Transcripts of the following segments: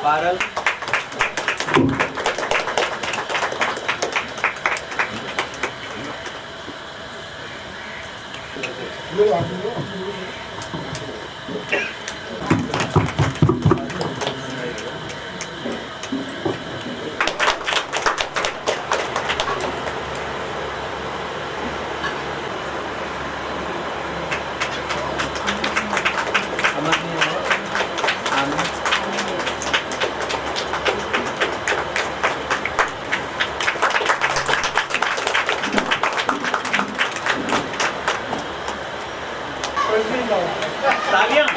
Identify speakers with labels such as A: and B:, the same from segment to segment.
A: पारल तालियां,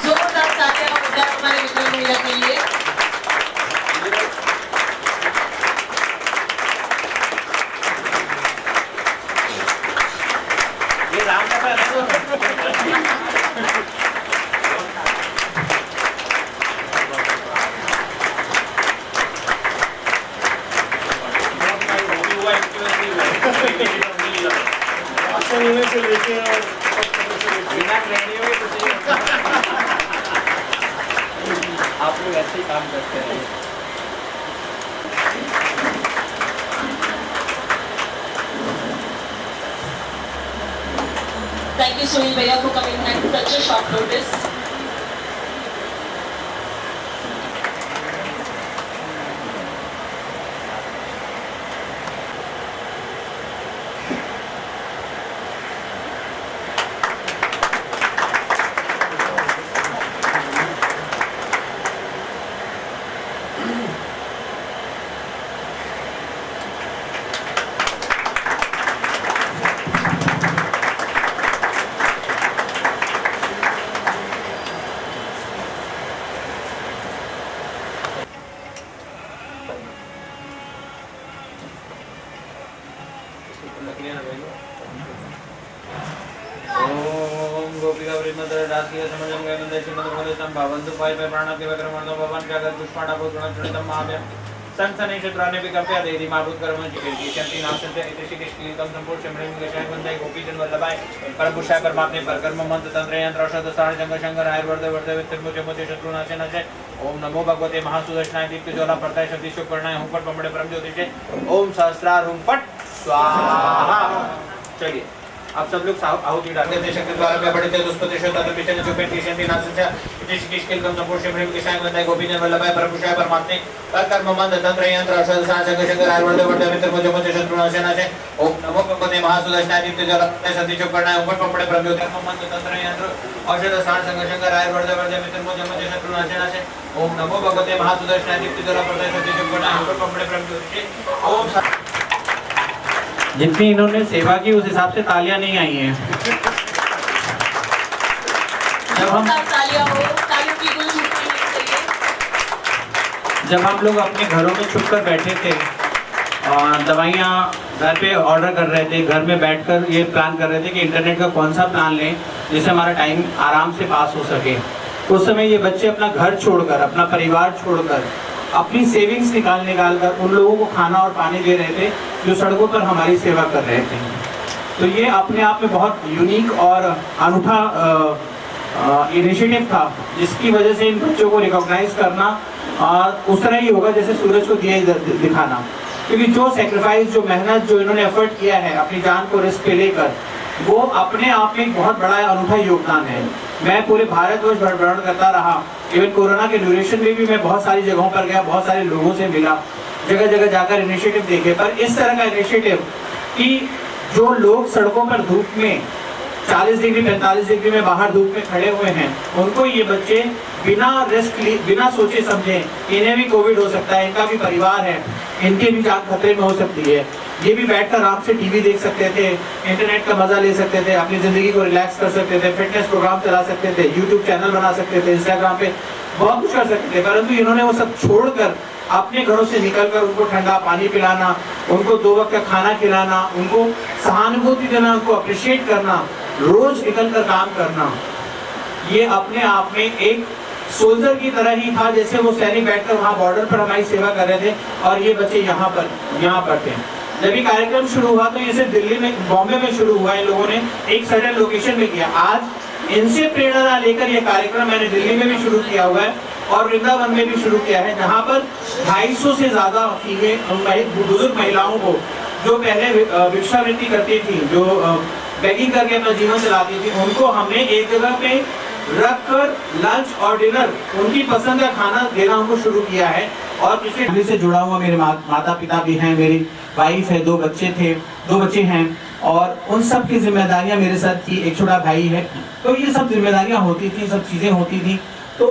B: जोरदार तालियां होता है हमारे विक्रम भैया के लिए।
A: ये रामकथा है तो
C: से लेके और
A: बिना ट्रेनिंग में कुछ नहीं होता। आप लोग ऐसे ही काम करते हैं।
B: Thank you Sunil भैया for coming at such a short notice.
A: ओम गोपिका वृंदर रात्रि समजम गयनंदे श्रीमद भगवतम भावन्तु पाय पे प्राण के वक्रमणो भवन के अगर पुष्पाणा भूषण चुनितम महाभ्यम संसने क्षेत्राने विकल्प्य देहि माभूत कर्म चिकित्सि शक्ति नाशन्ते इति श्रीकृष्णकम संपूर्ण शमृम गशाय वंदे गोपीजन वल्लभाय परमपुरुषाय परमात्मे परकर्म मंत्र तंत्र यंत्र औषध सार जंग शंकर आयुर्वर्धे वर्धे वित्तमुचे मुचे शत्रु नाशे नशे ओम नमो भगवते महासुदर्शनाय दीप्त ज्वाला प्रताय शक्ति शुभ प्रणय हुंपट पमड़े परम ज्योतिषे ओम सहस्रार हुंपट स्वाहा। चलिए आप सब लोग आहुति डालते हैं शक्ति द्वारा में बढ़ते दुष्पति शोधन पिछले जो पेट किशन दिन आसन से इस किसकिल कम संपूर्ण शिवलिंग के साय वंदे गोपीजन वल्लभाय परमपुरुषाय परमात्मे परकर्म मंत्र तंत्र यंत्र औषध सार जंग शंकर आयुर्वर्धे वर्धे वित्तमुचे मुचे शत्रु नाशे नशे ओम नमो भगवते महासुदर्शनाय दीप्त ज्वाला प्रताय शक्ति शुभ प्रणय हुंपट पमड़े परम ज्योतिषे मंत्र तंत्र यंत्र औषध सार जंग शंकर आयुर्वर्धे वर्धे वित्तमुचे मुचे शत्रु नाशे नशे ओम नमो भगवते महासुदर्शनाय दीप्त ज्वाला प्रताय शक्ति शुभ प्रणय हुंपट पमड़े परम ज्योतिषे ओम। जितनी इन्होंने सेवा की उस हिसाब से तालियां नहीं आई हैं। जब हम लोग अपने घरों में छुप कर बैठे थे और दवाइयाँ घर पे ऑर्डर कर रहे थे, घर में बैठकर ये प्लान कर रहे थे कि इंटरनेट का कौन सा प्लान लें जिससे हमारा टाइम आराम से पास हो सके, उस समय ये बच्चे अपना घर छोड़कर, अपना परिवार छोड़कर, अपनी सेविंग्स निकाल कर उन लोगों को खाना और पानी दे रहे थे जो सड़कों पर हमारी सेवा कर रहे थे। तो ये अपने आप में बहुत यूनिक और अनूठा इनिशिएटिव था जिसकी वजह से इन बच्चों को रिकॉग्नाइज करना और उस तरह ही होगा जैसे सूरज को दिया दिखाना, क्योंकि जो सेक्रीफाइस, जो मेहनत, जो इन्होंने एफर्ट किया है अपनी जान को रिस्क पे लेकर, वो अपने आप में एक बहुत बड़ा अनूठा योगदान है। मैं पूरे भारतवर्ष भ्रमण करता रहा, इवन कोरोना के ड्यूरेशन में भी मैं बहुत सारी जगहों पर गया, बहुत सारे लोगों से मिला, जगह जगह जाकर इनिशिएटिव देखे, पर इस तरह का इनिशिएटिव कि जो लोग सड़कों पर धूप में 40 डिग्री 45 डिग्री में बाहर धूप में खड़े हुए हैं, उनको ये बच्चे बिना रिस्क ली, बिना सोचे समझे, इन्हें भी कोविड हो सकता है, इनका भी परिवार है, इनके भी जान खतरे में हो सकती है, ये भी बैठकर आराम से टीवी देख सकते थे, इंटरनेट का मजा ले सकते थे, अपनी जिंदगी को रिलैक्स कर सकते थे, फिटनेस प्रोग्राम चला सकते थे, यूट्यूब चैनल बना सकते थे, इंस्टाग्राम पे बहुत कुछ कर सकते थे, परंतु इन्होंने वो सब छोड़कर अपने घरों से निकलकर उनको ठंडा पानी पिलाना, उनको 2 वक्त का खाना खिलाना, उनको सहानुभूति देना, उनको अप्रिशिएट करना, रोज निकलकर काम करना, ये अपने आप में एक सोल्जर की तरह ही था, जैसे वो सैनिक बैठकर वहाँ बॉर्डर पर हमारी सेवा कर रहे थे और ये बच्चे यहाँ पर थे। जब ये कार्यक्रम शुरू हुआ तो ये सिर्फ दिल्ली में, बॉम्बे में शुरू हुआ, इन लोगों ने एक सर्टेन लोकेशन में किया। आज इनसे प्रेरणा लेकर ये कार्यक्रम मैंने दिल्ली में भी शुरू किया हुआ है और वृंदावन में भी शुरू किया है, जहाँ पर 250 से ज्यादा बुजुर्ग महिलाओं को जो पहले भिक्षावृत्ति करती थी, जो बेगिंग करके अपना जीवन चलाती थी, उनको हमने एक जगह पे रखकर लंच और डिनर, उनकी पसंद का खाना देना हमको शुरू किया है। और पिछले फैमिली से जुड़ा हुआ मेरे माता पिता भी हैं, मेरी वाइफ है, 2 बच्चे हैं और उन सब की जिम्मेदारियां मेरे साथ थी, एक छोटा भाई है, तो ये सब जिम्मेदारियां होती थी, सब चीजें होती थी। तो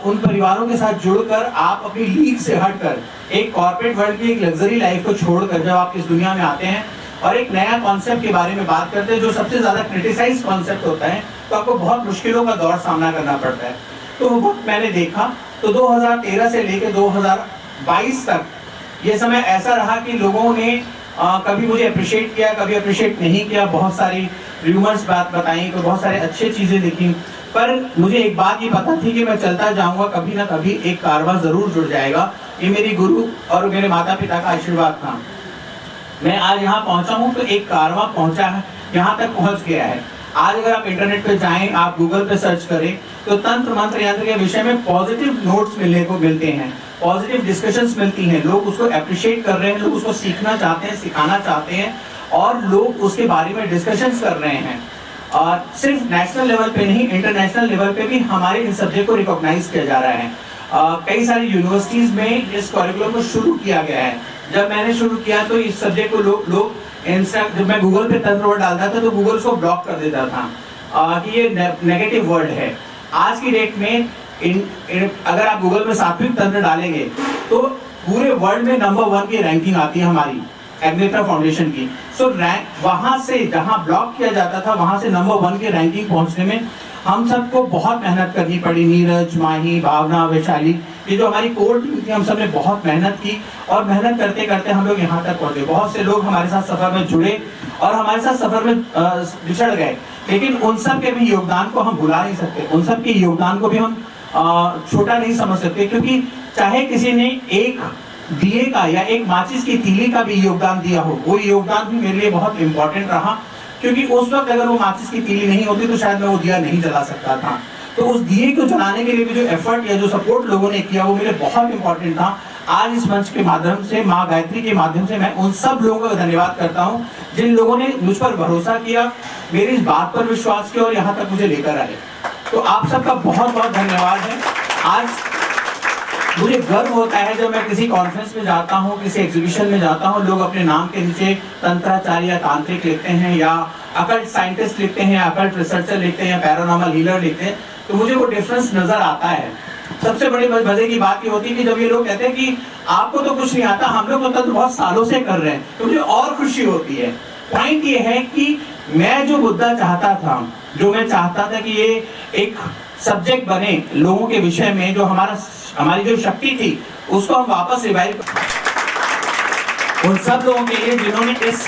A: उन परिवारों के साथ जुड़कर आप अपनी लीग से हटकर एक कॉर्पोरेट वर्ल्ड की एक लग्जरी लाइफ को छोड़कर जब आप इस दुनिया में आते हैं और एक नया कॉन्सेप्ट के बारे में बात करते हैं जो सबसे ज्यादा क्रिटिसाइज कॉन्सेप्ट होता है, तो आपको बहुत मुश्किलों का दौर सामना करना पड़ता है। तो वो वक्त मैंने देखा तो 2013 से लेकर 2022 तक ये समय ऐसा रहा कि लोगों ने कभी मुझे अप्रिशिएट किया, कभी अप्रिशिएट नहीं किया, बहुत सारी र्यूमर्स बात बताई, तो बहुत सारे अच्छी चीजें लिखी, पर मुझे एक बात ये पता थी कि मैं चलता जाऊंगा, कभी ना कभी एक कारवां जरूर जुड़ जाएगा। ये मेरी गुरु और मेरे माता पिता का आशीर्वाद था। मैं आज यहाँ पहुंचा हूँ तो एक कारवां पहुंचा है, यहाँ तक पहुंच गया है। आज अगर आप इंटरनेट पे जाएं, आप गूगल पे सर्च करें तो तंत्र मंत्र यंत्र के विषय में पॉजिटिव नोट्स मिलने को मिलते हैं, पॉजिटिव डिस्कशंस मिलती हैं, लोग उसको अप्रिशिएट कर रहे हैं, लोग उसको सीखना चाहते हैं, सिखाना चाहते हैं और लोग उसके बारे में डिस्कशंस कर रहे हैं। और सिर्फ नेशनल लेवल पे नहीं, इंटरनेशनल लेवल पे भी हमारे इस सब्जेक्ट को रिकॉग्नाइज किया जा रहा है। कई सारी यूनिवर्सिटीज में इस करिकुलम को शुरू किया गया है। जब मैंने शुरू किया तो इस सब्जेक्ट को लोग जब मैं गूगल पे तंत्र वर्ड डालता था तो गूगल उसको ब्लॉक कर देता था कि ये नेगेटिव वर्ड है। आज की डेट में अगर आप गूगल में सात्विक तंत्र डालेंगे तो पूरे वर्ल्ड में नंबर 1 की रैंकिंग आती है हमारी एग्नेटा फाउंडेशन की। सो रैंक वहां से जहां ब्लॉक किया जाता था वहां से नंबर 1 की रैंकिंग पहुंचने में हम सबको बहुत मेहनत करनी पड़ी। नीरज, माही, भावना, वैशाली, ये जो हमारी कोर टीम थी, हम सब ने बहुत मेहनत की और मेहनत करते करते हम लोग यहाँ तक पहुंचे। बहुत से लोग हमारे साथ सफर में जुड़े और हमारे साथ सफर में बिछड़ गए, लेकिन उन सब के भी योगदान को हम भुला नहीं सकते, उन सब के योगदान को भी हम छोटा नहीं समझ सकते, क्योंकि चाहे किसी ने एक दिए का या एक माचिस की तीली का भी योगदान दिया हो, वो योगदान भी मेरे लिए बहुत इंपॉर्टेंट रहा, क्योंकि उस वक्त अगर वो माचिस की तीली नहीं होती तो शायद मैं वो दिया नहीं जला सकता था। तो उस दिए को जलाने के लिए भी जो एफर्ट या जो सपोर्ट लोगों ने किया वो मेरे बहुत इंपॉर्टेंट था। आज इस मंच के माध्यम से, माँ गायत्री के माध्यम से, मैं उन सब लोगों का धन्यवाद करता हूँ जिन लोगों ने मुझ पर भरोसा किया, मेरी इस बात पर विश्वास किया और यहाँ तक मुझे लेकर आए। तो आप सबका बहुत बहुत धन्यवाद है। आज मुझे गर्व होता है जब मैं किसी कॉन्फ्रेंस में जाता हूँ, किसी एग्जीबिशन में जाता हूँ, लोग अपने नाम के नीचे तंत्राचार्य या तांत्रिक लिखते हैं या अकल्ट साइंटिस्ट लिखते हैं, अकल्ट रिसर्चर लिखते हैं, पैरानॉर्मल हीलर लिखते हैं, तो मुझे वो डिफरेंस नजर आता है। सबसे बड़ी मजे की बात ये होती है कि जब ये लोग कहते हैं कि आपको तो कुछ नहीं आता, हम लोग तो तंत्र बहुत सालों से कर रहे हैं, तो मुझे और खुशी होती है। पॉइंट ये है कि मैं जो मुद्दा चाहता था, जो मैं चाहता था कि ये एक सब्जेक्ट बने लोगों के विषय में, जो हमारी जो शक्ति थी उसको हम वापस रिवाइव, उन सब लोगों के लिए जिन्होंने इस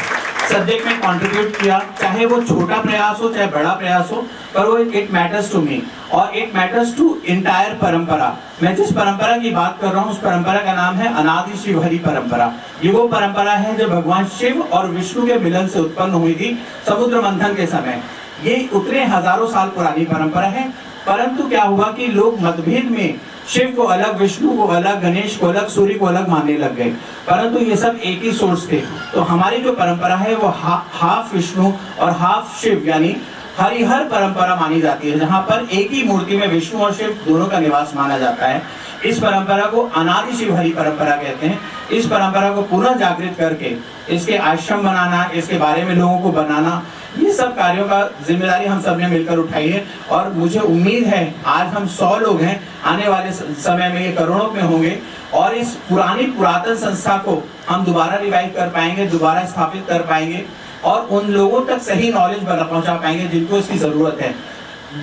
A: सब्जेक्ट में कंट्रीब्यूट किया, चाहे वो छोटा प्रयास हो चाहे बड़ा प्रयास हो, पर वो इट मैटर्स टू मी और इट मैटर्स टू इंटायर परंपरा। मैं जिस परंपरा की बात कर रहा हूँ उस परंपरा का नाम है अनादि शिव हरि परंपरा। ये वो परंपरा है जो भगवान शिव और विष्णु के मिलन से उत्पन्न हुई थी समुद्र मंथन के समय। ये उतने हजारों साल पुरानी परंपरा है, परंतु क्या हुआ कि लोग मतभेद में शिव को अलग, विष्णु को अलग, गणेश को अलग, सूर्य को अलग मानने लग गए, परंतु ये सब एक ही सोर्स थे। तो हमारी जो परंपरा है वो हाफ विष्णु और हाफ शिव यानी हरिहर परंपरा मानी जाती है, जहाँ पर एक ही मूर्ति में विष्णु और शिव दोनों का निवास माना जाता है। इस परंपरा को अनादि शिव हरि परंपरा कहते हैं। इस परंपरा को पुनः जागृत करके इसके आश्रम बनाना, इसके बारे में लोगों को बनाना, ये सब कार्यों का जिम्मेदारी हम सब ने मिलकर उठाई है। और मुझे उम्मीद है आज हम 100 लोग हैं, आने वाले समय में ये करोड़ों में होंगे और इस पुरातन संस्था को हम दोबारा रिवाइव कर पाएंगे, दोबारा स्थापित कर पाएंगे और उन लोगों तक सही नॉलेज पहुंचा पाएंगे जिनको इसकी जरूरत है।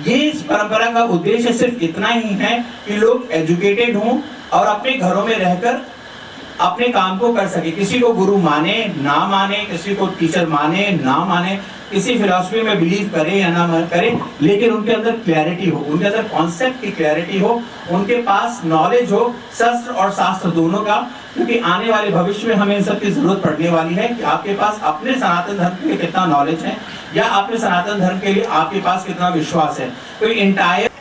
A: ये इस परंपरा का उद्देश्य सिर्फ इतना ही है कि लोग एजुकेटेड हों और अपने घरों में रहकर अपने काम को कर सके। किसी को गुरु माने ना माने, किसी को टीचर माने ना माने, किसी फिलॉसफी में बिलीव करे या ना करे, लेकिन उनके अंदर क्लैरिटी हो, उनके अंदर कॉन्सेप्ट की क्लैरिटी हो, उनके पास नॉलेज हो शस्त्र और शास्त्र दोनों का, क्योंकि आने वाले भविष्य में हमें इन सब की जरूरत पड़ने वाली है कि आपके पास अपने सनातन धर्म के लिए कितना नॉलेज है या अपने सनातन धर्म के लिए आपके पास कितना विश्वास है। तो इंटायर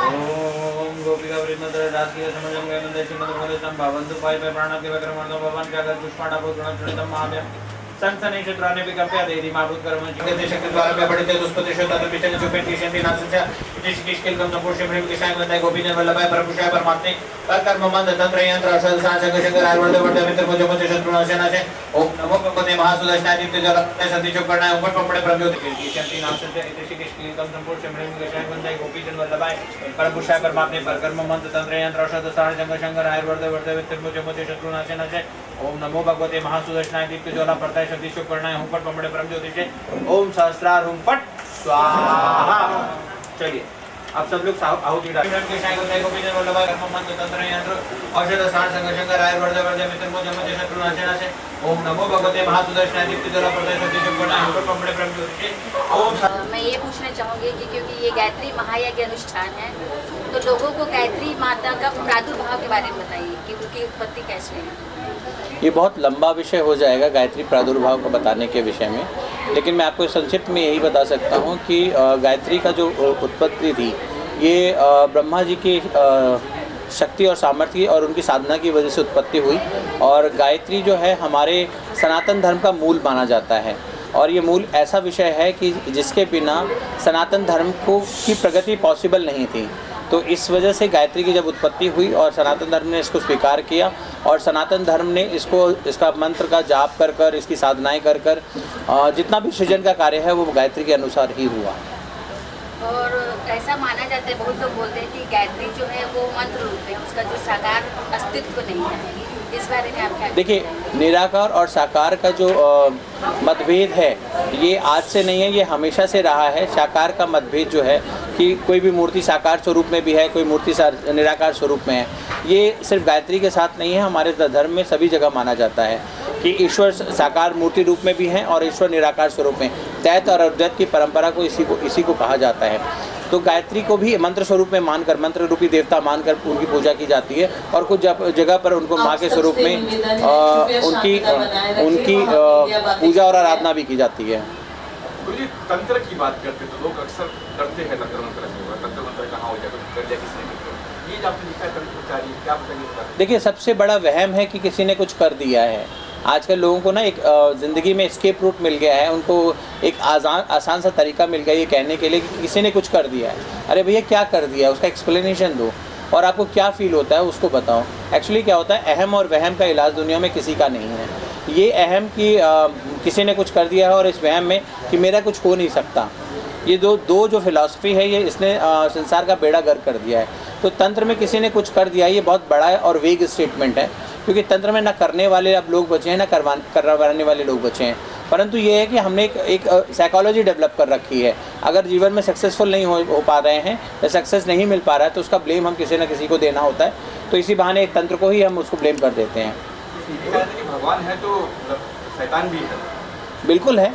D: ओम गोपिका वृंदर रात्रि समजम गयनंदे श्रीमद भगवतम भवन्तु पाय प्राणा के वक्रमणो भवन का अगर पुष्पाणा भूत गण चरितम महाभ्यम संसने क्षेत्राने विकल्प्य देहि माभूत कर्म जिगते शक्ति द्वारा पे पढ़िते दुष्पतिशो तत पिचन चुपेति शंति नासंच ऋषिकेशकेलकं संपूर्ण मणि विशाय वंदे गोपीजन वल्लभाय परमपुरुषाय परमात्मे परकर्म मंद तंत्र यंत्र औषध साधक शंकर आयुर्वेद वर्धे मित्र मुझे मुझे शत्रुनाशनाय ओम नमो भगवते महासुदर्शनाय दिव्य जल सती चोकरणाय ओम पपड़े प्रज्योति शांति नाम से ऋषिकेशकेलकं संपूर्ण मणि विशाय वंदे गोपीजन वल्लभाय परमपुरुषाय परमात्मे परकर्म मंद तंत्र यंत्र औषध साधक शंकर आयुर्वेद वर्धे मित्र मुझे मुझे शत्रुनाशनाय ओम नमो भगवते महासुदर्शनाय दिव्य जल प्रदाय सती चोकरणाय ओम पपड़े प्रज्योति ओम सहस्रार ओम फट स्वाहा। चलिए आप सब लोग आहुति डालिए के शाय को गोपीजन वल्लभाय कर्म मंत्र तंत्र यंत्र औषध सार संग शंकर आयुर्वेद वर्धे मित्र मुझे मुझे शत्रुनाशनाय ओम नमो भगवते महासुदर्शनाय दिव्य जल प्रदाय सती चोकरणाय ओम पपड़े प्रज्योति ओम।
E: मैं ये पूछना चाहूँगी कि क्योंकि ये गायत्री महायज्ञ अनुष्ठान है तो लोगों को गायत्री माता का प्रादुर्भाव के बारे में बताइए कि उनकी उत्पत्ति कैसे है।
F: ये बहुत लंबा विषय हो जाएगा गायत्री प्रादुर्भाव को बताने के विषय में, लेकिन मैं आपको संक्षिप्त में यही बता सकता हूँ कि गायत्री का जो उत्पत्ति थी ये ब्रह्मा जी की शक्ति और सामर्थ्य और उनकी साधना की वजह से उत्पत्ति हुई। और गायत्री जो है हमारे सनातन धर्म का मूल माना जाता है और ये मूल ऐसा विषय है कि जिसके बिना सनातन धर्म की प्रगति पॉसिबल नहीं थी। तो इस वजह से गायत्री की जब उत्पत्ति हुई और सनातन धर्म ने इसको स्वीकार किया और सनातन धर्म ने इसका मंत्र का जाप कर कर इसकी साधनाएं कर कर जितना भी सृजन का कार्य है वो गायत्री के अनुसार ही हुआ।
E: और ऐसा माना जाता है, बहुत लोग बोलते हैं कि गायत्री जो है वो मंत्र रूप है, उसका जो साकार अस्तित्व नहीं है। इस बारे में आप क्या?
F: देखिए, निराकार और साकार का जो मतभेद है ये आज से नहीं है, ये हमेशा से रहा है। साकार का मतभेद जो है कि कोई भी मूर्ति साकार स्वरूप में भी है, कोई मूर्ति निराकार स्वरूप में है, ये सिर्फ गायत्री के साथ नहीं है, हमारे धर्म में सभी जगह माना जाता है कि ईश्वर साकार मूर्ति रूप में भी हैं और ईश्वर निराकार स्वरूप में। दैत और अद्वैत की परंपरा को इसी को कहा जाता है। तो गायत्री को भी मंत्र स्वरूप में मानकर, मंत्र रूपी देवता मानकर उनकी पूजा की जाती है और कुछ जगह पर उनको माँ के स्वरूप में उनकी पूजा और आराधना भी की जाती है।
G: गुरुजी, तंत्र की बात करते तो लोग अक्सर डरते हैं तंत्र मंत्र कहाँ हो जाएगा, कर दिया किसी ने, ये आपने लिखा है तंत्र, क्या बताइए?
F: देखिए, सबसे बड़ा वहम है कि किसी ने कुछ कर दिया है। आजकल लोगों को ना एक ज़िंदगी में एस्केप रूट मिल गया है, उनको एक आसान सा तरीका मिल गया ये कहने के लिए कि किसी ने कुछ कर दिया है। अरे भैया, क्या कर दिया, उसका एक्सप्लेनेशन दो और आपको क्या फ़ील होता है उसको बताओ। एक्चुअली क्या होता है, अहम और वहम का इलाज दुनिया में किसी का नहीं है। ये अहम कि किसी ने कुछ कर दिया है और इस वहम में कि मेरा कुछ हो नहीं सकता, ये दो जो फिलॉसफी है ये इसने संसार का बेड़ा गर्क कर दिया है। तो तंत्र में किसी ने कुछ कर दिया, ये बहुत बड़ा है और वेग स्टेटमेंट है, क्योंकि तंत्र में ना करने वाले अब लोग बचे हैं, ना करवाने वाले लोग बचे हैं। परंतु ये है कि हमने एक साइकोलॉजी डेवलप कर रखी है। अगर जीवन में सक्सेसफुल नहीं हो पा रहे हैं या सक्सेस नहीं मिल पा रहा है तो उसका ब्लेम हम किसी न किसी को देना होता है। तो इसी बहाने एक तंत्र को ही हम उसको ब्लेम कर देते हैं।
G: भगवान है तो शैतान भी है।
F: बिल्कुल है।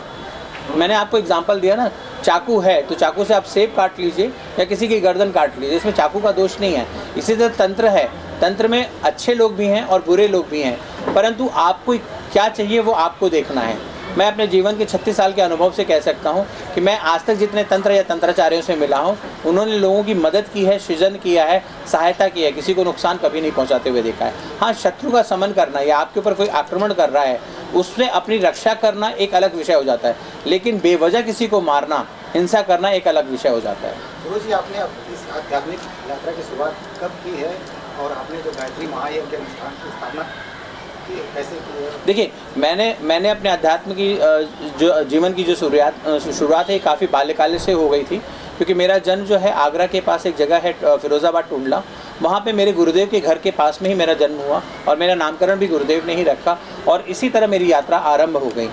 F: मैंने आपको एग्जांपल दिया ना, चाकू है तो चाकू से आप सेब काट लीजिए या किसी की गर्दन काट लीजिए, इसमें चाकू का दोष नहीं है। इसी तरह तंत्र है, तंत्र में अच्छे लोग भी हैं और बुरे लोग भी हैं, परंतु आपको क्या चाहिए वो आपको देखना है। मैं अपने जीवन के 36 साल के अनुभव से कह सकता हूं कि मैं आज तक जितने तंत्र या तंत्राचार्यों से मिला हूं, उन्होंने लोगों की मदद की है, सृजन किया है, सहायता की है, किसी को नुकसान कभी नहीं पहुंचाते हुए देखा है। हाँ, शत्रु का समन करना या आपके ऊपर कोई आक्रमण कर रहा है उससे अपनी रक्षा करना एक अलग विषय हो जाता है, लेकिन बेवजह किसी को मारना, हिंसा करना एक अलग विषय हो जाता है।
H: गुरु जी, आपने इस आध्यात्मिक यात्रा की शुरुआत कब की है और आपने जो गायत्री महायज्ञ अनुष्ठान की स्थापना कैसे की है? देखिए,
F: मैंने अपने अध्यात्म की जो जीवन की जो शुरुआत है काफ़ी बाल्यकाल से हो गई थी, क्योंकि मेरा जन्म जो है आगरा के पास एक जगह है फिरोज़ाबाद टुंडला, वहाँ पे मेरे गुरुदेव के घर के पास में ही मेरा जन्म हुआ और मेरा नामकरण भी गुरुदेव ने ही रखा और इसी तरह मेरी यात्रा आरंभ हो गई।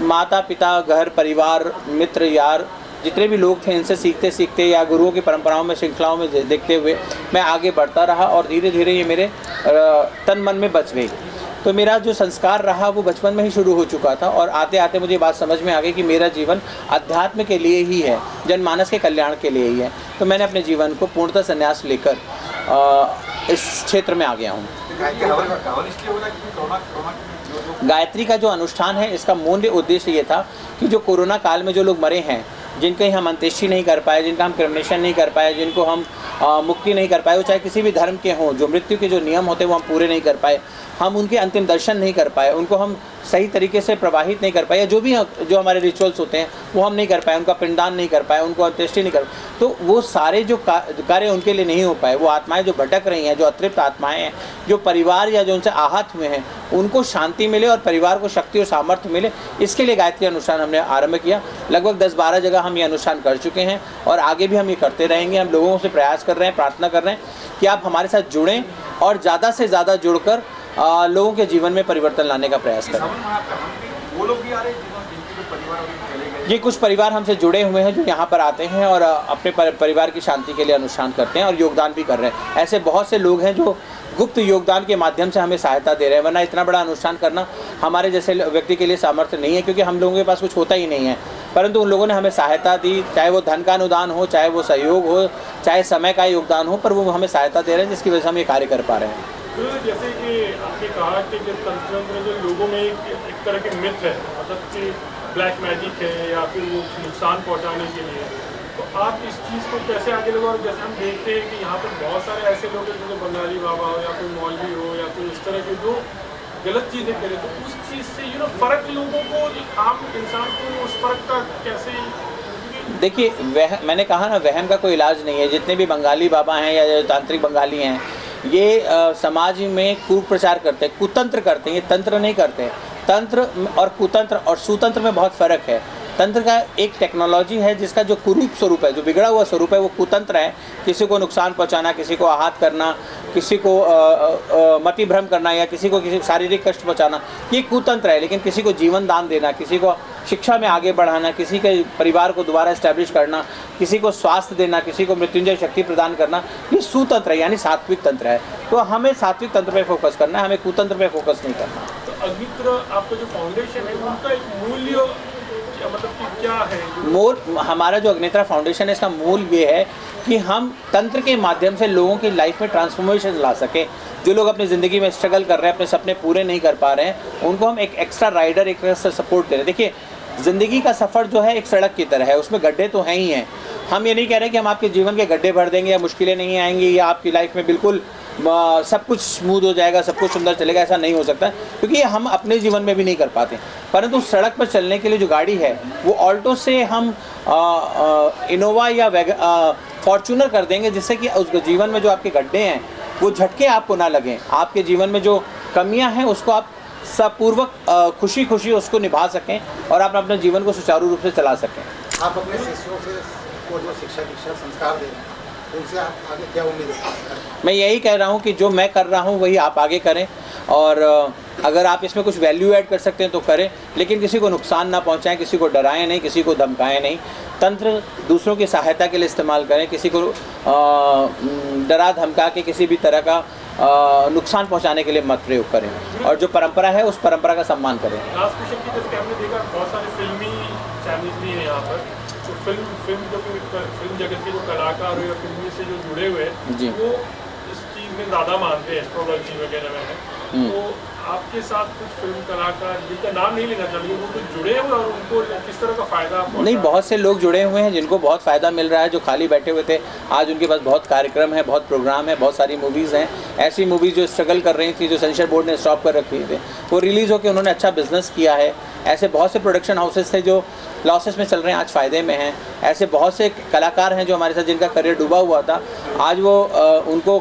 F: माता पिता, घर परिवार, मित्र यार, जितने भी लोग थे इनसे सीखते सीखते या गुरुओं की परंपराओं में, श्रृंखलाओं में देखते हुए मैं आगे बढ़ता रहा और धीरे धीरे ये मेरे तन मन में बच गई। तो मेरा जो संस्कार रहा वो बचपन में ही शुरू हो चुका था और आते आते मुझे बात समझ में आ गई कि मेरा जीवन अध्यात्म के लिए ही है, जनमानस के कल्याण के लिए ही है। तो मैंने अपने जीवन को पूर्णतः संन्यास लेकर इस क्षेत्र में आ गया हूँ।
G: गायत्री
F: गायत्री का जो अनुष्ठान है इसका मूल उद्देश्य ये था कि जो कोरोना काल में जो लोग मरे हैं जिनकी हम अंत्येष्टि नहीं कर पाए, जिनका हम क्रिमिनेशन नहीं कर पाए, जिनको हम मुक्ति नहीं कर पाए, वो चाहे किसी भी धर्म के हों, जो मृत्यु के जो नियम होते हैं वो हम पूरे नहीं कर पाए, हम उनके अंतिम दर्शन नहीं कर पाए, उनको हम सही तरीके से प्रवाहित नहीं कर पाए, या जो हमारे रिचुअल्स होते हैं वो हम नहीं कर पाए, उनका पिंडदान नहीं कर पाए, उनको अंत्येष्टि नहीं कर पाए, तो वो सारे जो कार्य उनके लिए नहीं हो पाए, वो आत्माएं जो भटक रही हैं, जो अतृप्त आत्माएं हैं, जो परिवार या जो उनसे आहत हुए हैं, उनको शांति मिले और परिवार को शक्ति और सामर्थ्य मिले, इसके लिए गायत्री अनुष्ठान हमने आरंभ किया। लगभग 10-12 जगह हम ये अनुष्ठान कर चुके हैं और आगे भी हम ये करते रहेंगे। हम लोगों से प्रयास कर रहे हैं, प्रार्थना कर रहे हैं कि आप हमारे साथ जुड़ें और ज़्यादा से ज़्यादा जुड़कर लोगों के जीवन में परिवर्तन लाने का प्रयास करें।
G: वो लोग भी आ रहे हैं जिनके जो परिवार अभी चले गए।
F: ये कुछ परिवार हमसे जुड़े हुए हैं जो यहाँ पर आते हैं और अपने परिवार की शांति के लिए अनुष्ठान करते हैं और योगदान भी कर रहे हैं। ऐसे बहुत से लोग हैं जो गुप्त योगदान के माध्यम से हमें सहायता दे रहे हैं, वरना इतना बड़ा अनुष्ठान करना हमारे जैसे व्यक्ति के लिए सामर्थ्य नहीं है, क्योंकि हम लोगों के पास कुछ होता ही नहीं है। परंतु उन लोगों ने हमें सहायता दी, चाहे वो धन का अनुदान हो, चाहे वो सहयोग हो, चाहे समय का योगदान हो, पर वो हमें सहायता दे रहे हैं, जिसकी वजह से हम ये कार्य कर पा रहे हैं।
C: तो जैसे कि आपने कहा कि जो तंत्र में जो लोगों में एक तरह के मिथ है, मतलब कि ब्लैक मैजिक है या फिर वो नुकसान पहुंचाने के लिए, तो आप इस चीज़ को कैसे आगे लगाओ? जैसे हम देखते हैं कि यहाँ पर बहुत सारे ऐसे लोग हैं जो बंगाली बाबा हो या कोई मौलवी हो या कोई इस तरह के जो गलत चीज़ें करें, तो उस चीज़ से फ़र्क लोगों को, आम इंसान को उस फ़र्क का कैसे?
F: देखिए, मैंने कहा ना, वहम का कोई इलाज नहीं है। जितने भी बंगाली बाबा हैं या जो तांत्रिक बंगाली हैं, ये समाज में कुप्रचार करते हैं, कुतंत्र करते हैं, ये तंत्र नहीं करते हैं। तंत्र और कुतंत्र और सुतंत्र में बहुत फ़र्क है। तंत्र का एक टेक्नोलॉजी है जिसका जो कुरूप स्वरूप है, जो बिगड़ा हुआ स्वरूप है, वो कुतंत्र है। किसी को नुकसान पहुंचाना, किसी को आहत करना, किसी को मति भ्रम करना या किसी को किसी शारीरिक कष्ट पहुंचाना, ये कुतंत्र है। लेकिन किसी को जीवन दान देना, किसी को शिक्षा में आगे बढ़ाना, किसी के परिवार को दोबारा इस्टेब्लिश करना, किसी को स्वास्थ्य देना, किसी को मृत्युंजय शक्ति प्रदान करना, ये सुतंत्र है, यानी सात्विक तंत्र है। तो हमें सात्विक तंत्र पे फोकस करना है, हमें कुतंत्र पे फोकस नहीं करना।
C: तो अग्नित्र आपका जो फाउंडेशन है, उनका एक मूल्य मतलब कि क्या है?
F: मूल हमारा जो अग्नित्रा फाउंडेशन है, इसका मूल ये है कि हम तंत्र के माध्यम से लोगों की लाइफ में ट्रांसफॉर्मेशन ला सकें। जो लोग अपनी ज़िंदगी में स्ट्रगल कर रहे हैं, अपने सपने पूरे नहीं कर पा रहे हैं, उनको हम एक एक्स्ट्रा राइडर, एक तरह से सपोर्ट दे रहे हैं। देखिए, ज़िंदगी का सफ़र जो है एक सड़क की तरह है, उसमें गड्ढे तो हैं ही हैं। हम ये नहीं कह रहे कि हम आपके जीवन के गड्ढे भर देंगे या मुश्किलें नहीं आएंगी या आपकी लाइफ में बिल्कुल सब कुछ स्मूथ हो जाएगा, सब कुछ सुंदर चलेगा, ऐसा नहीं हो सकता, क्योंकि ये हम अपने जीवन में भी नहीं कर पाते। परंतु सड़क पर चलने के लिए जो गाड़ी है, वो ऑल्टो से हम इनोवा या फॉर्चूनर कर देंगे, जिससे कि उस जीवन में जो आपके गड्ढे हैं वो झटके आपको ना लगें। आपके जीवन में जो कमियां हैं उसको आप सपूर्वक खुशी खुशी उसको निभा सकें और आप अपने जीवन को सुचारू रूप से चला सकें।
H: आप अपने शिष्यों से को जो शिक्षा दीक्षा संस्कार दे रहे हैं, उनसे आप आगे क्या उम्मीद है?
F: मैं यही कह रहा हूँ कि जो मैं कर रहा हूँ वही आप आगे करें, और अगर आप इसमें कुछ वैल्यू ऐड कर सकते हैं तो करें, लेकिन किसी को नुकसान ना पहुँचाएं, किसी को डराएं नहीं, किसी को धमकाएं नहीं। तंत्र दूसरों की सहायता के लिए इस्तेमाल करें, किसी को डरा धमका के किसी भी तरह का नुकसान पहुंचाने के लिए मत प्रयोग करें, और जो परंपरा है उस परंपरा का सम्मान करें।
C: लास्ट क्वेश्चन की जैसे हमने देखा, बहुत सारे फिल्मी चैनल भी हैं यहाँ पर, तो फिल्म जो फिल्म जगत के जो कलाकार हो या फिल्मी से जो जुड़े हुए हैं, वो इस चीज़ में ज़्यादा मानते हैं, एस्ट्रोलॉजी वगैरह में है। तो आपके साथ कुछ फिल्म कलाकार, जिनका नाम नहीं लेना चाहिए, वो कुछ जुड़े हुए और उनको किस तरह का फ़ायदा?
F: नहीं, बहुत से लोग जुड़े हुए हैं जिनको बहुत फ़ायदा मिल रहा है। जो खाली बैठे हुए थे, आज उनके पास बहुत कार्यक्रम है, बहुत प्रोग्राम है, बहुत सारी मूवीज़ हैं। ऐसी मूवीज़ जो स्ट्रगल कर रही थी, जो सेंसर बोर्ड ने स्टॉप कर रखी थी, वो रिलीज़ होकर उन्होंने अच्छा बिजनेस किया है। ऐसे बहुत से प्रोडक्शन हाउसेस थे जो लॉसेस में चल रहे हैं, आज फ़ायदे में हैं। ऐसे बहुत से कलाकार हैं जो हमारे साथ, जिनका करियर डूबा हुआ था, आज वो उनको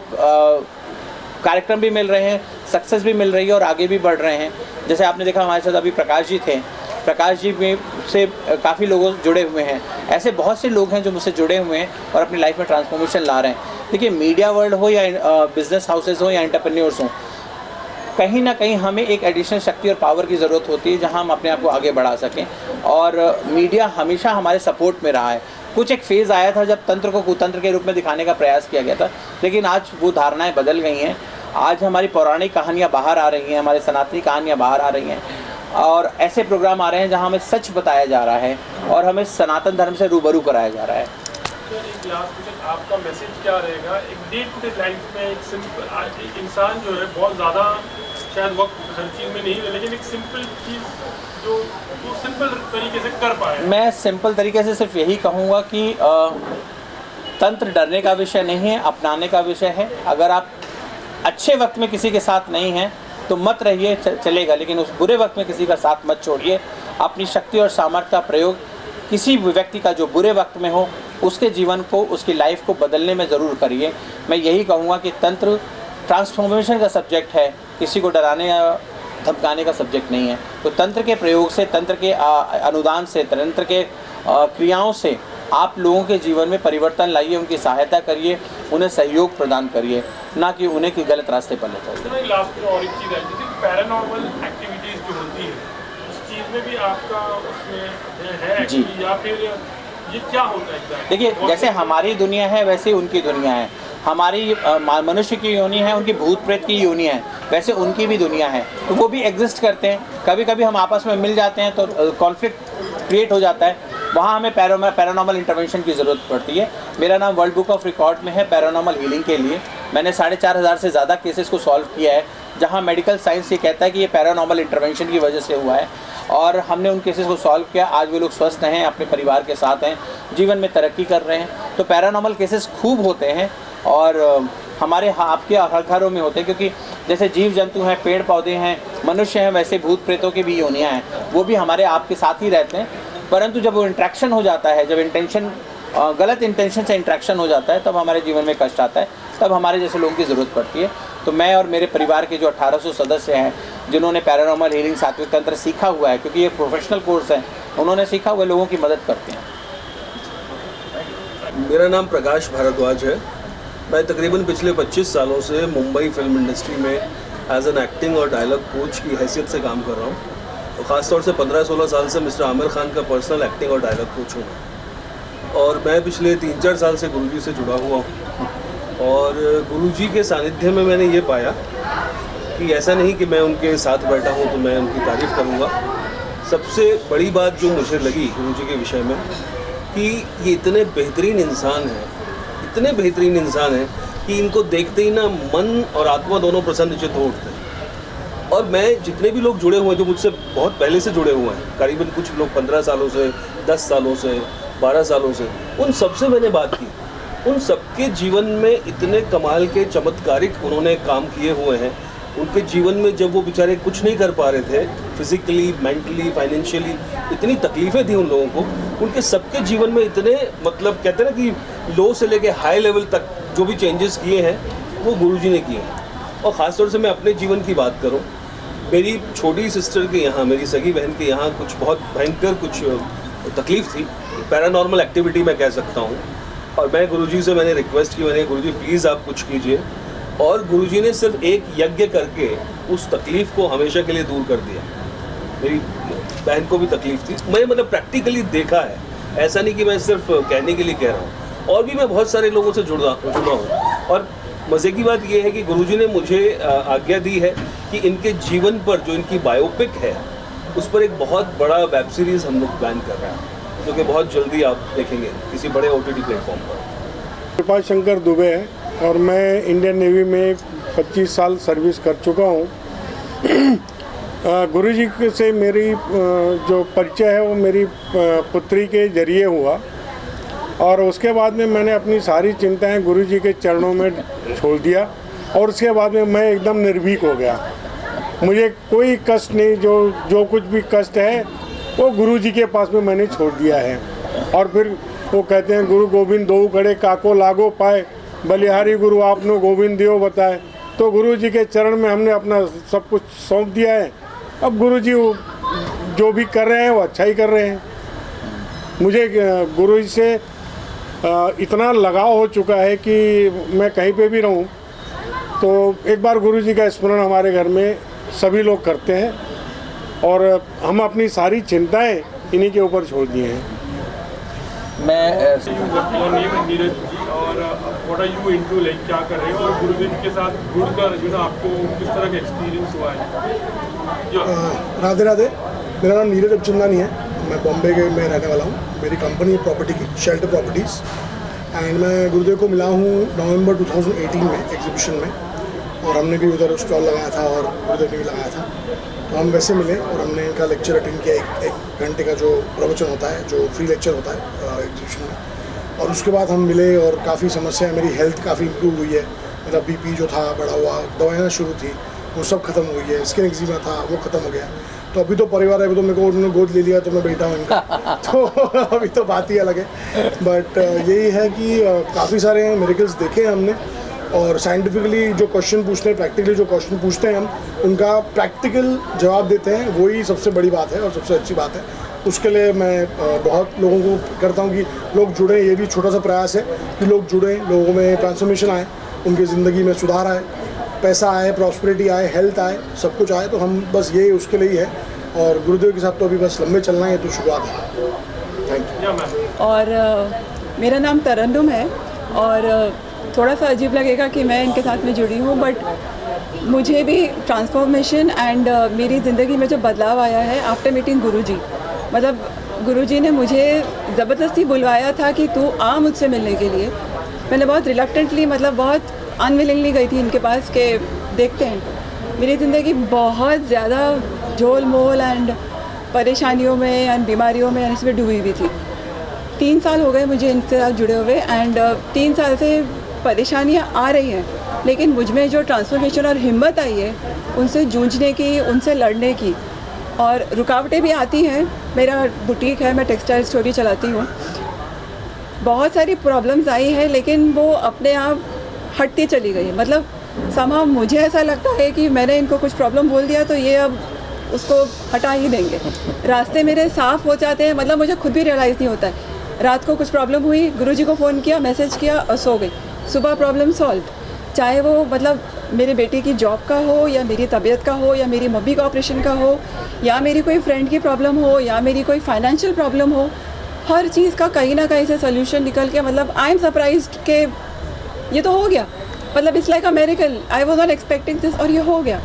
F: कार्यक्रम भी मिल रहे हैं, सक्सेस भी मिल रही है और आगे भी बढ़ रहे हैं। जैसे आपने देखा, हमारे साथ अभी प्रकाश जी थे, प्रकाश जी में से काफ़ी लोग जुड़े हुए हैं। ऐसे बहुत से लोग हैं जो मुझसे जुड़े हुए हैं और अपनी लाइफ में ट्रांसफॉर्मेशन ला रहे हैं। देखिए, मीडिया वर्ल्ड हो या बिजनेस हाउसेस हो या एंटरप्रेन्योर्स हों, कहीं ना कहीं हमें एक एडिशनल शक्ति और पावर की ज़रूरत होती है जहां हम अपने आप को आगे बढ़ा सकें, और मीडिया हमेशा हमारे सपोर्ट में रहा है। कुछ एक फेज़ आया था जब तंत्र को कुतंत्र के रूप में दिखाने का प्रयास किया गया था, लेकिन आज वो धारणाएं बदल गई हैं। आज हमारी पौराणिक कहानियाँ बाहर आ रही हैं, हमारे सनातनी कहानियाँ बाहर आ रही हैं, और ऐसे प्रोग्राम आ रहे हैं जहाँ हमें सच बताया जा रहा है और हमें सनातन धर्म से रूबरू कराया जा रहा है।
C: सर एक लास्ट क्वेश्चन, आपका मैसेज क्या रहेगा एक डे टू डे लाइफ में? एक सिंपल एक इंसान जो है बहुत ज़्यादा शायद वक्त हर चीज़ में नहीं है, लेकिन एक सिंपल चीज़ जो सिंपल तरीके से कर पाए।
F: मैं सिंपल तरीके से सिर्फ यही कहूँगा कि तंत्र डरने का विषय नहीं है, अपनाने का विषय है। अगर आप अच्छे वक्त में किसी के साथ नहीं हैं तो मत रहिए, चलेगा, लेकिन उस बुरे वक्त में किसी का साथ मत छोड़िए। अपनी शक्ति और सामर्थ्य का प्रयोग किसी भी व्यक्ति का जो बुरे वक्त में हो उसके जीवन को, उसकी लाइफ को बदलने में ज़रूर करिए। मैं यही कहूँगा कि तंत्र ट्रांसफॉर्मेशन का सब्जेक्ट है, किसी को डराने या धमकाने का सब्जेक्ट नहीं है। तो तंत्र के प्रयोग से, तंत्र के अनुदान से, तंत्र के क्रियाओं से आप लोगों के जीवन में परिवर्तन लाइए, उनकी सहायता करिए, उन्हें सहयोग प्रदान करिए, ना कि उन्हें कि गलत रास्ते पर ले जाइए।
C: लास्ट में और एक चीज़ है, जैसे पैरानॉर्मल एक्टिविटीज़ जो होती है उस चीज़ में भी आपका उसमें है
F: जी।
C: या फिर ये क्या होता है?
F: देखिए, जैसे हमारी दुनिया है वैसे उनकी दुनिया है। हमारी मनुष्य की योनि है, उनकी भूत प्रेत की योनि है, वैसे उनकी भी दुनिया है, तो वो भी एग्जिस्ट करते हैं। कभी कभी हम आपस में मिल जाते हैं तो कॉन्फ्लिक्ट क्रिएट हो जाता है, वहाँ हमें पैरानॉर्मल इंटरवेंशन की ज़रूरत पड़ती है। मेरा नाम वर्ल्ड बुक ऑफ रिकॉर्ड में है पैरानॉर्मल हीलिंग के लिए। मैंने 4,500 से ज़्यादा केसेस को सॉल्व किया है, जहाँ मेडिकल साइंस ये कहता है कि ये पैरानॉर्मल इंटरवेंशन की वजह से हुआ है, और हमने उन केसेस को सॉल्व किया। आज वो लोग स्वस्थ हैं, अपने परिवार के साथ हैं, जीवन में तरक्की कर रहे हैं। तो पैरानॉर्मल केसेस खूब होते हैं और हमारे आपके हर घरों में होते हैं, क्योंकि जैसे जीव जंतु हैं, पेड़ पौधे हैं, मनुष्य हैं, वैसे भूत प्रेतों की भी योनियाँ हैं, वो भी हमारे आपके साथ ही रहते हैं। परंतु जब वो इंट्रैक्शन हो जाता है, जब इंटेंशन गलत इंटेंशन से इंट्रैक्शन हो जाता है, तब हमारे जीवन में कष्ट आता है, तब हमारे जैसे लोगों की ज़रूरत पड़ती है। तो मैं और मेरे परिवार के जो 1800 सदस्य हैं, जिन्होंने पैरानॉर्मल हीलिंग सात्विक तंत्र सीखा हुआ है, क्योंकि ये प्रोफेशनल कोर्स है, उन्होंने सीखा हुआ, लोगों की मदद करते हैं।
I: मेरा नाम प्रकाश भारद्वाज है। मैं तकरीबन पिछले 25 सालों से मुंबई फिल्म इंडस्ट्री में एज एन एक्टिंग और डायलॉग कोच की हैसियत से काम कर रहा हूँ, और ख़ासतौर से 15-16 साल से मिस्टर आमिर खान का पर्सनल एक्टिंग और डायलॉग कोच हूँ। और मैं पिछले 3-4 साल से गुरुजी से जुड़ा हुआ हूँ, और गुरुजी के सानिध्य में मैंने ये पाया कि ऐसा नहीं कि मैं उनके साथ बैठा हूँ तो मैं उनकी तारीफ़ करूँगा। सबसे बड़ी बात जो मुझे लगी गुरुजी के विषय में कि ये इतने बेहतरीन इंसान हैं, इतने बेहतरीन इंसान हैं कि इनको देखते ही ना मन और आत्मा दोनों प्रसन्नचित्त हो उठते हैं। और मैं जितने भी लोग जुड़े हुए हैं, जो मुझसे बहुत पहले से जुड़े हुए हैं, करीबन कुछ लोग 15 सालों से, 10 सालों से, 12 सालों से, उन सबसे मैंने बात की। उन सबके जीवन में इतने कमाल के चमत्कारिक उन्होंने काम किए हुए हैं। उनके जीवन में जब वो बेचारे कुछ नहीं कर पा रहे थे, फिजिकली, मेंटली, फाइनेंशियली, इतनी तकलीफ़ें थी उन लोगों को, उनके सबके जीवन में इतने, मतलब कहते हैं ना कि लो से लेके हाई लेवल तक जो भी चेंजेस किए हैं वो गुरुजी ने किए हैं। और ख़ासतौर से मैं अपने जीवन की बात करूं, मेरी छोटी सिस्टर के यहाँ, मेरी सगी बहन के यहाँ कुछ बहुत भयंकर कुछ तकलीफ़ थी, पैरानॉर्मल एक्टिविटी मैं कह सकता हूँ। और मैं गुरुजी से मैंने रिक्वेस्ट की, मैंने गुरुजी प्लीज़ आप कुछ कीजिए, और गुरुजी ने सिर्फ एक यज्ञ करके उस तकलीफ़ को हमेशा के लिए दूर कर दिया। मेरी बहन को भी तकलीफ़ थी, मैंने मतलब प्रैक्टिकली देखा है, ऐसा नहीं कि मैं सिर्फ कहने के लिए कह रहा हूँ। और भी मैं बहुत सारे लोगों से जुड़ा हूँ। और मज़े की बात यह है कि गुरुजी ने मुझे आज्ञा दी है कि इनके जीवन पर जो इनकी बायोपिक है उस पर एक बहुत बड़ा वेब सीरीज़ हम लोग प्लान कर रहे हैं, जो कि बहुत जल्दी आप देखेंगे किसी बड़े OTT प्लेटफॉर्म पर।
J: कृपा शंकर दुबे है और मैं इंडियन नेवी में 25 साल सर्विस कर चुका हूँ। गुरुजी से मेरी जो परिचय है वो मेरी पुत्री के जरिए हुआ, और उसके बाद में मैंने अपनी सारी चिंताएं गुरुजी के चरणों में छोड़ दिया, और उसके बाद में मैं एकदम निर्भीक हो गया। मुझे कोई कष्ट नहीं, जो कुछ भी कष्ट है वो गुरुजी के पास में मैंने छोड़ दिया है। और फिर वो कहते हैं गुरु गोविंद दो खड़े काको लागो पाए, बलिहारी गुरु आपनो गोविंद दियो बताए। तो गुरुजी के चरण में हमने अपना सब कुछ सौंप दिया है। अब गुरुजी जो भी कर रहे हैं वो अच्छा ही कर रहे हैं। मुझे गुरुजी से इतना लगाव हो चुका है कि मैं कहीं पे भी रहूं तो एक बार गुरुजी का स्मरण हमारे घर में सभी लोग करते हैं, और हम अपनी सारी चिंताएं इन्हीं के ऊपर छोड़ दिए हैं।
F: मैं
C: नीरज जी, और what are you into, like क्या कर रहे हो, और गुरुजी के साथ जुड़कर आपको किस तरह का एक्सपीरियंस हुआ है?
K: राधे राधे, मेरा नाम नीरज अबचंदानी है, मैं बॉम्बे में रहने वाला हूँ। मेरी कंपनी है प्रॉपर्टी की, शेल्टर प्रॉपर्टीज़। एंड मैं गुरुदेव को मिला हूँ नवंबर 2018 में एग्जीबिशन में, और हमने भी उधर स्टॉल लगाया था और गुरुदेव ने भी लगाया था। तो हम वैसे मिले और हमने इनका लेक्चर अटेंड किया, एक घंटे का जो प्रवचन होता है, जो फ्री लेक्चर होता है एग्जीबिशन में। और उसके बाद हम मिले और काफ़ी समस्या, मेरी हेल्थ काफ़ी इम्प्रूव हुई है। मेरा बीपी जो था बढ़ा हुआ, दवाइयाँ शुरू थी वो सब खत्म हुई है, स्किन एक्जिमा था वो खत्म हो गया। तो अभी तो परिवार है, अभी तो मेरे को उन्होंने गोद ले लिया तो मैं बैठा हूँ इनका तो अभी तो बात ही अलग है। बट यही है कि काफ़ी सारे मिरेकल्स देखे हैं हमने, और साइंटिफिकली जो क्वेश्चन पूछते हैं, प्रैक्टिकली जो क्वेश्चन पूछते हैं हम, उनका प्रैक्टिकल जवाब देते हैं, वही सबसे बड़ी बात है और सबसे अच्छी बात है। उसके लिए मैं बहुत लोगों को करता हूँ कि लोग जुड़ें। ये भी छोटा सा प्रयास है कि लोग जुड़ें, लोगों में ट्रांसफॉर्मेशन आए, उनकी ज़िंदगी में सुधार आए, पैसा आए, प्रॉस्पेरिटी आए, हेल्थ आए, सब कुछ आए। तो हम बस ये उसके लिए ही है, और गुरुदेव के साथ तो अभी बस लंबे चलना है, तो शुरुआत है। Thank you.
L: और मेरा नाम तरन्नुम है, और थोड़ा सा अजीब लगेगा कि मैं इनके साथ में जुड़ी हूँ, बट मुझे भी ट्रांसफॉर्मेशन एंड मेरी ज़िंदगी में जो बदलाव आया है आफ्टर मीटिंग गुरुजी। मतलब गुरुजी ने मुझे ज़बरदस्ती बुलवाया था कि तू आ मुझसे मिलने के लिए। मैंने बहुत रिलक्टेंटली, मतलब बहुत अनविलिंगली गई थी इनके पास कि देखते हैं। मेरी ज़िंदगी बहुत ज़्यादा झोल मोल एंड परेशानियों में एंड बीमारियों में इसमें डूबी हुई थी। 3 साल हो गए मुझे इनसे साथ जुड़े हुए, एंड 3 साल से परेशानियाँ आ रही हैं, लेकिन मुझ में जो ट्रांसफॉर्मेशन और हिम्मत आई है उनसे जूझने की, उनसे लड़ने की। और रुकावटें भी आती हैं। मेरा बुटीक है, मैं टेक्सटाइल स्टोरी चलाती हूँ। बहुत सारी प्रॉब्लम्स आई हैं, लेकिन वो अपने आप हटती चली गई। मतलब समहाउ मुझे ऐसा लगता है कि मैंने इनको कुछ प्रॉब्लम बोल दिया तो ये अब उसको हटा ही देंगे। रास्ते मेरे साफ़ हो जाते हैं, मतलब मुझे खुद भी रियलाइज़ नहीं होता है। रात को कुछ प्रॉब्लम हुई, गुरुजी को फ़ोन किया, मैसेज किया और सो गई। सुबह प्रॉब्लम सॉल्व। चाहे वो मतलब मेरे बेटे की जॉब का हो, या मेरी तबीयत का हो, या मेरी मम्मी का ऑपरेशन का हो, या मेरी कोई फ्रेंड की प्रॉब्लम हो, या मेरी कोई फाइनेंशियल प्रॉब्लम हो, हर चीज़ का कहीं ना कहीं से सोल्यूशन निकल के, मतलब आई एम सरप्राइज्ड कि ये तो हो गया। मतलब it's like a miracle, I was not expecting this, और ये हो गया।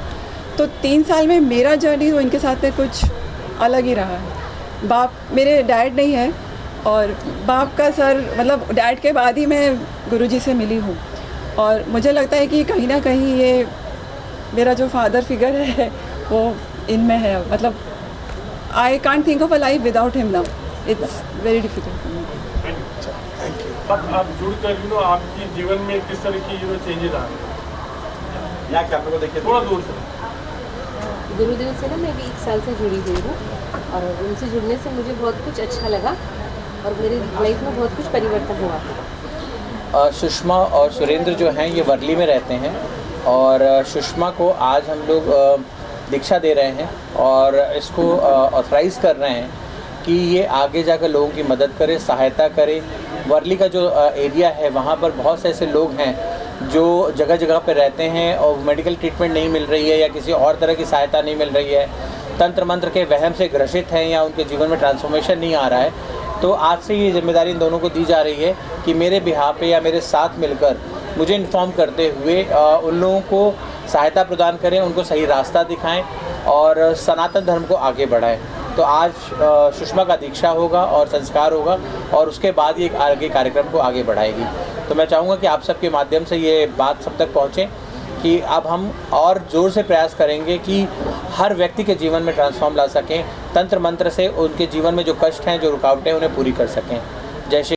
L: तो 3 साल में मेरा जर्नी तो इनके साथ में कुछ अलग ही रहा है। बाप, मेरे डैड नहीं है, और बाप का सर, मतलब डैड के बाद ही मैं गुरुजी से मिली हूँ। और मुझे लगता है कि कहीं ना कहीं ये मेरा जो फादर फिगर है वो इनमें है। मतलब I can't think of a life without him now, it's very difficult for me.
C: आप जुड़कर आपके जीवन में किस तरह की चेंजेस आ रहे हैं?
G: यहाँ कैमरे को देखिए,
C: थोड़ा दूर से।
M: गुरुदेव से ना मैं भी 1 साल से जुड़ी हुई हूँ, और उनसे जुड़ने से मुझे बहुत कुछ अच्छा लगा और मेरी लाइफ में बहुत कुछ परिवर्तन हुआ।
F: सुषमा और सुरेंद्र जो हैं ये वर्ली में रहते हैं, और सुषमा को आज हम लोग दीक्षा दे रहे हैं और इसको ऑथराइज़ कर रहे हैं कि ये आगे जाकर लोगों की मदद करे, सहायता करे। वर्ली का जो एरिया है वहाँ पर बहुत से ऐसे लोग हैं जो जगह जगह पर रहते हैं और मेडिकल ट्रीटमेंट नहीं मिल रही है, या किसी और तरह की सहायता नहीं मिल रही है, तंत्र मंत्र के वहम से ग्रसित हैं, या उनके जीवन में ट्रांसफॉर्मेशन नहीं आ रहा है। तो आज से ये जिम्मेदारी इन दोनों को दी जा रही है कि मेरे बिहाफ पे या मेरे साथ मिलकर मुझे इन्फॉर्म करते हुए उन लोगों को सहायता प्रदान करें, उनको सही रास्ता दिखाएं और सनातन धर्म को आगे बढ़ाएं। तो आज सुषमा का दीक्षा होगा और संस्कार होगा, और उसके बाद ये आगे कार्यक्रम को आगे बढ़ाएगी। तो मैं चाहूँगा कि आप सबके माध्यम से ये बात सब तक पहुँचे कि अब हम और ज़ोर से प्रयास करेंगे कि हर व्यक्ति के जीवन में ट्रांसफॉर्म ला सकें, तंत्र मंत्र से उनके जीवन में जो कष्ट हैं, जो रुकावटें हैं, उन्हें पूरी कर सकें। जय श्री